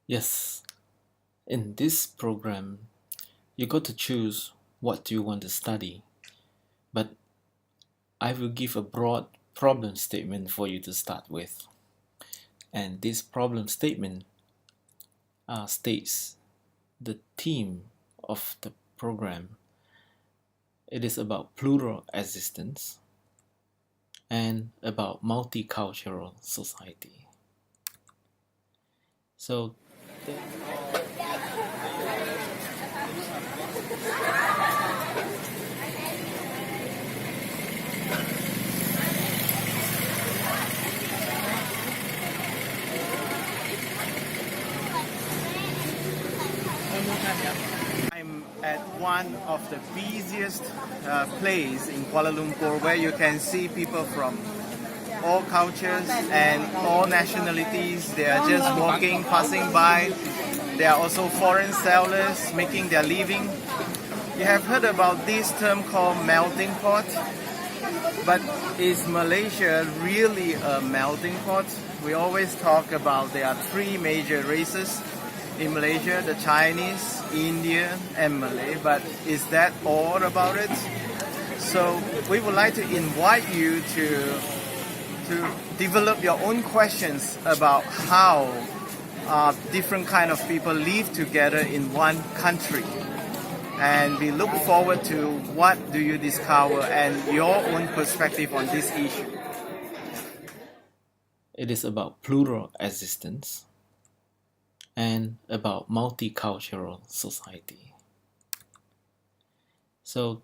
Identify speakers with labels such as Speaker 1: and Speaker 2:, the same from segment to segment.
Speaker 1: Yes, in this program, you got to choose what you want to study, but I will give a broad problem statement for you to start with. And this problem statement states the theme of the program. It is about plural existence and about multicultural society. So,
Speaker 2: I'm at one of the busiest place in Kuala Lumpur where you can see people from all cultures and all nationalities. They are just walking, passing by. There are also foreign sellers making their living. You have heard about this term called melting pot, but is Malaysia really a melting pot? We always talk about there are three major races in Malaysia, the Chinese, Indian and Malay, but is that all about it? So we would like to invite you to develop your own questions about how different kind of people live together in one country. And we look forward to what do you discover and your own perspective on this issue.
Speaker 1: it is about plural existence and about multicultural society. So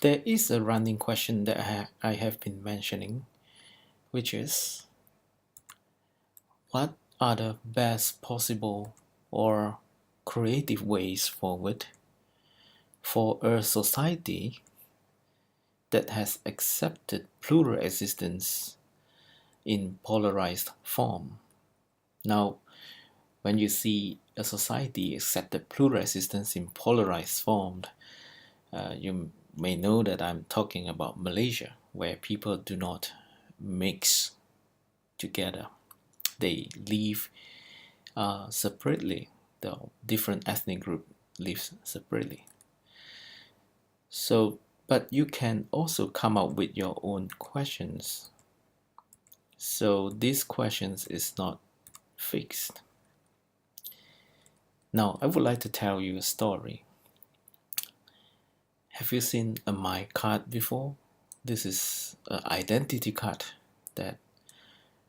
Speaker 1: there is a running question that I have been mentioning, which is what are the best possible or creative ways forward for a society that has accepted plural existence in polarized form? Now, when you see a society accepted plural existence in polarized form, you may know that I'm talking about Malaysia, where people do not mix together. They live separately. The different ethnic group lives separately. So, but you can also come up with your own questions. So these questions is not fixed. Now, I would like to tell you a story. Have you seen a My card before? This is an identity card that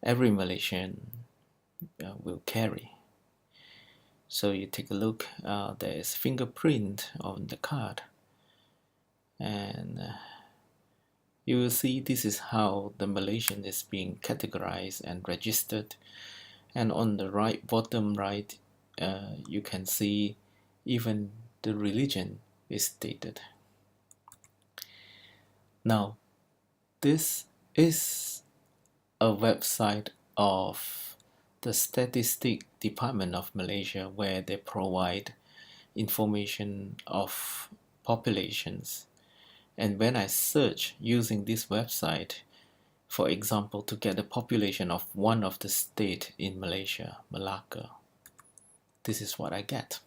Speaker 1: every Malaysian will carry. So you take a look, there is fingerprint on the card, and you will see this is how the Malaysian is being categorized and registered. And on the right, bottom right, you can see even the religion is stated. Now, this is a website of the Statistic Department of Malaysia where they provide information of populations. And when I search using this website, for example, to get the population of one of the state in Malaysia, Malacca, this is what I get.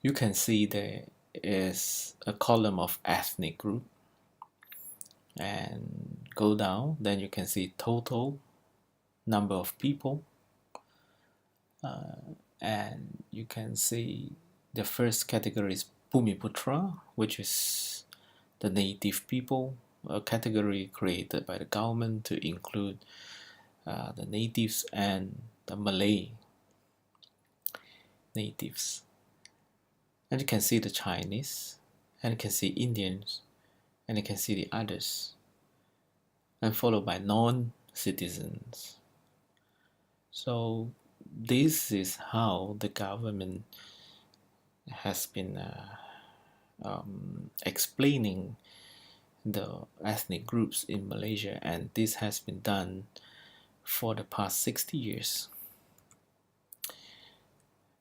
Speaker 1: You can see there is a column of ethnic group, and go down, then you can see total number of people, and you can see the first category is Putra, which is the native people, a category created by the government to include the natives and the Malay natives. And you can see the Chinese, and you can see Indians, and you can see the others, and followed by non-citizens. So this is how the government has been explaining the ethnic groups in Malaysia, and this has been done for the past 60 years.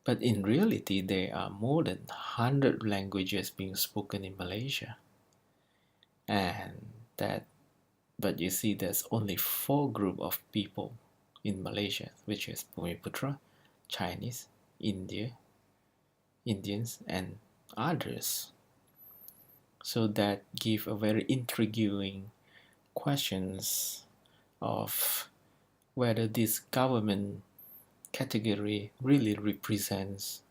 Speaker 1: But in reality, there are more than 100 languages being spoken in Malaysia. But you see, there's only 4 groups of people in Malaysia, which is Putra, Chinese, Indians, and others. So that give a very intriguing questions of whether this government category really represents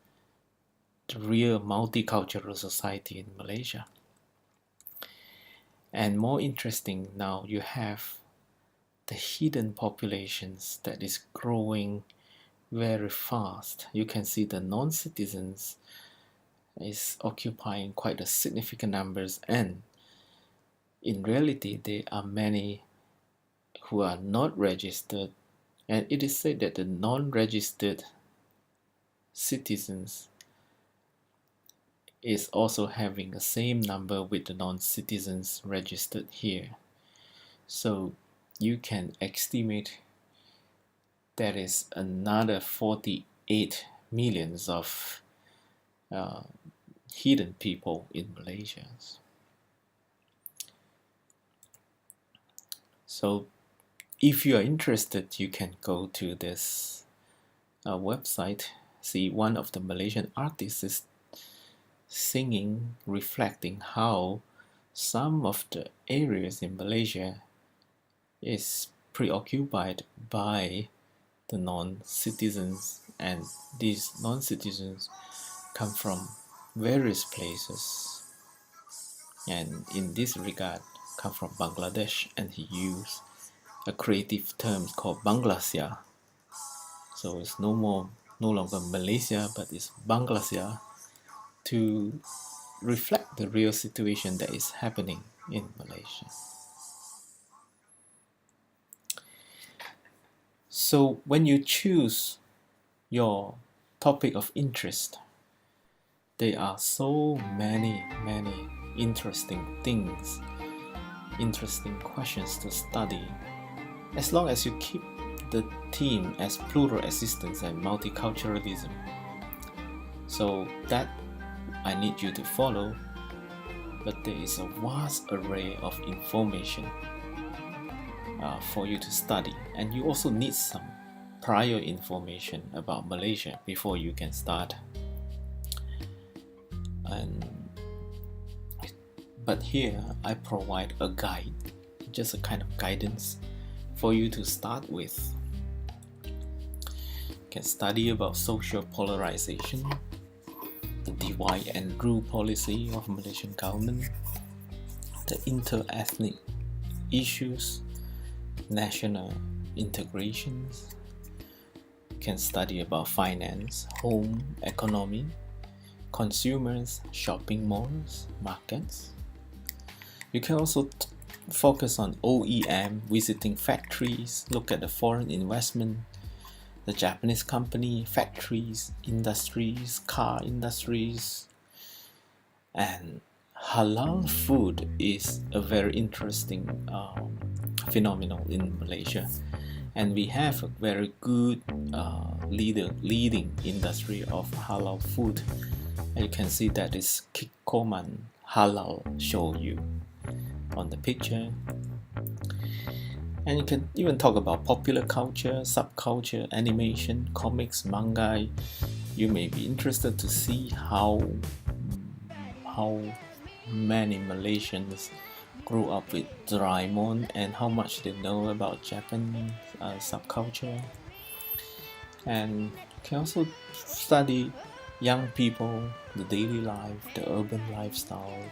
Speaker 1: the real multicultural society in Malaysia. And more interesting, now you have the hidden populations that is growing very fast. You can see the non-citizens is occupying quite a significant numbers, and in reality there are many who are not registered, and it is said that the non-registered citizens is also having the same number with the non-citizens registered here. So you can estimate there is another 48 millions of hidden people in Malaysia. So if you are interested, you can go to this website, see one of the Malaysian artists is singing, reflecting how some of the areas in Malaysia is preoccupied by the non-citizens, and these non-citizens come from various places, and in this regard come from Bangladesh, and he used a creative term called Bangladesh. So it's no longer Malaysia, but it's Bangladesh, to reflect the real situation that is happening in Malaysia. So when you choose your topic of interest, there are so many interesting things, interesting questions to study, as long as you keep the theme as plural existence and multiculturalism. So that I need you to follow, but there is a vast array of information for you to study, and you also need some prior information about Malaysia before you can start. But here I provide a guide, just a kind of guidance for you to start with. You can study about social polarization, the divide and rule policy of Malaysian government, the inter-ethnic issues, national integrations. You can study about finance, home economy, consumers, shopping malls, markets. You can also focus on OEM, visiting factories, look at the foreign investment, the Japanese company, factories, industries, car industries. And halal food is a very interesting phenomenon in Malaysia, and we have a very good leading industry of halal food. And you can see that is Kikoman Halal Shoyu on the picture. And you can even talk about popular culture, subculture, animation, comics, manga. You may be interested to see how many Malaysians grew up with Doraemon and how much they know about Japanese subculture. And you can also study young people, the daily life, the urban lifestyle,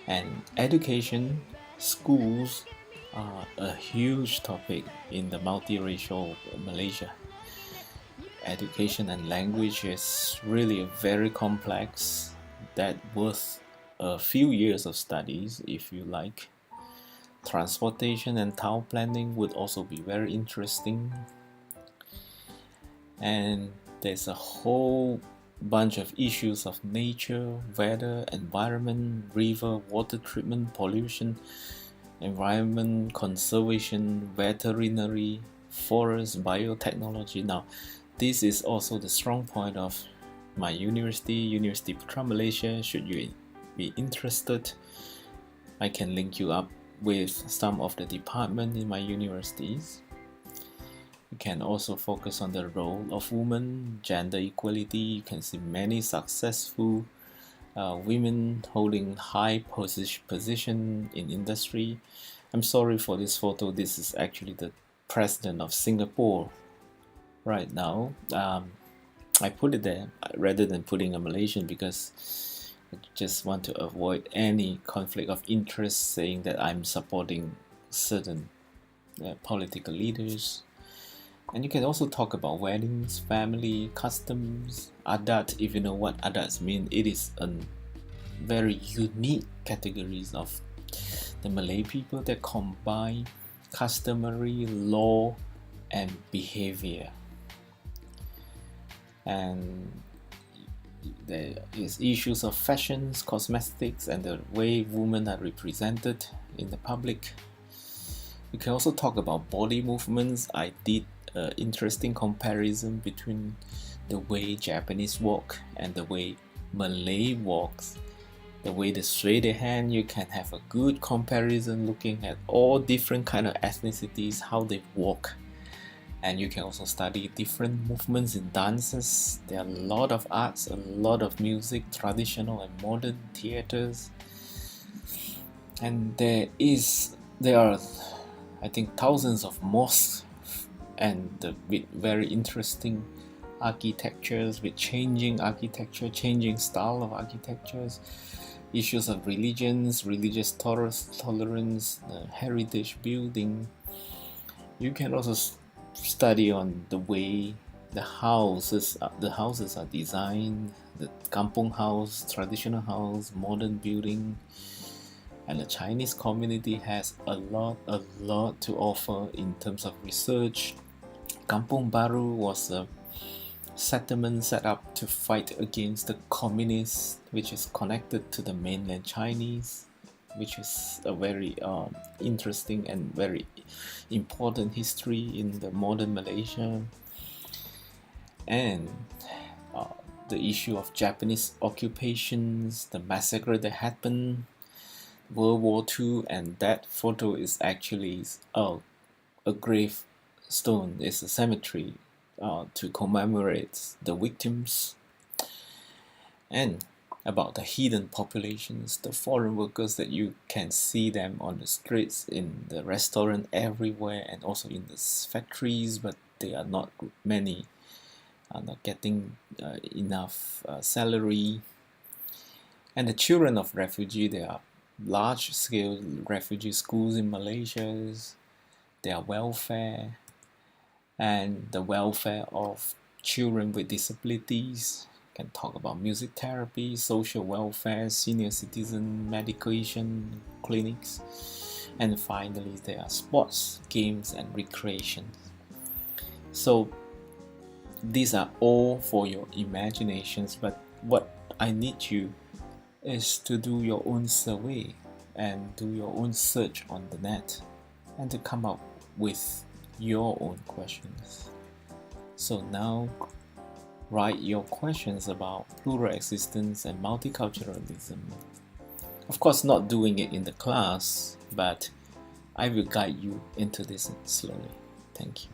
Speaker 1: and education. Schools are a huge topic in the multiracial Malaysia. Education and language is really very complex, that worth a few years of studies if you like. Transportation and town planning would also be very interesting. And there's a whole bunch of issues of nature, weather, environment, river, water treatment, pollution, environment, conservation, veterinary, forest, biotechnology. Now, this is also the strong point of my University Putra Malaysia. Should you be interested, I can link you up with some of the departments in my universities. You can also focus on the role of women, gender equality. You can see many successful women holding high position in industry. I'm sorry for this photo. This is actually the president of Singapore right now. I put it there rather than putting a Malaysian because I just want to avoid any conflict of interest saying that I'm supporting certain political leaders. And you can also talk about weddings, family, customs, adat. If you know what adats mean, it is a very unique categories of the Malay people that combine customary, law, and behavior. And there is issues of fashions, cosmetics, and the way women are represented in the public. You can also talk about body movements. I did an interesting comparison between the way Japanese walk and the way Malay walks. The way they sway their hand, you can have a good comparison looking at all different kind of ethnicities, how they walk. And you can also study different movements in dances. There are a lot of arts, a lot of music, traditional and modern theaters. And there are, I think, thousands of mosques and with very interesting architectures, with changing architecture, changing style of architectures, issues of religions, religious tolerance, heritage building. You can also study on the way the houses are designed, the kampung house, traditional house, modern building. And the Chinese community has a lot to offer in terms of research. Kampung Baru was a settlement set up to fight against the communists, which is connected to the mainland Chinese, which is a very interesting and very important history in the modern Malaysia. And the issue of Japanese occupations, the massacre that happened, World War II, and that photo is actually a gravestone, it's a cemetery to commemorate the victims. And about the hidden populations, the foreign workers that you can see them on the streets, in the restaurant, everywhere, and also in the factories, but they are not many, are not getting enough salary. And the children of refugee, there are large-scale refugee schools in Malaysia, their welfare, and the welfare of children with disabilities. Can talk about music therapy, social welfare, senior citizen medication clinics, and finally there are sports, games, and recreation. So these are all for your imaginations, but what I need you is to do your own survey and do your own search on the net and to come up with your own questions. So now write your questions about plural existence and multiculturalism. Of course, not doing it in the class, but I will guide you into this slowly. Thank you.